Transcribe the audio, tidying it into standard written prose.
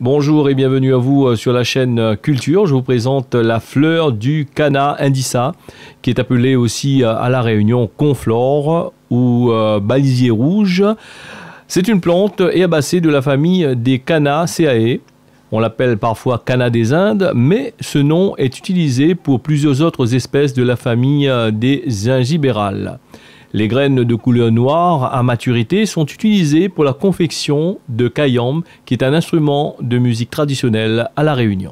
Bonjour et bienvenue à vous sur la chaîne Culture. Je vous présente la fleur du Canna indica, qui est appelée aussi à La Réunion conflore ou balisier rouge. C'est une plante herbacée de la famille des Cannaceae. On l'appelle parfois Canna des Indes, mais ce nom est utilisé pour plusieurs autres espèces de la famille des Zingibérales. Les graines de couleur noire à maturité sont utilisées pour la confection de kayam, qui est un instrument de musique traditionnelle à La Réunion.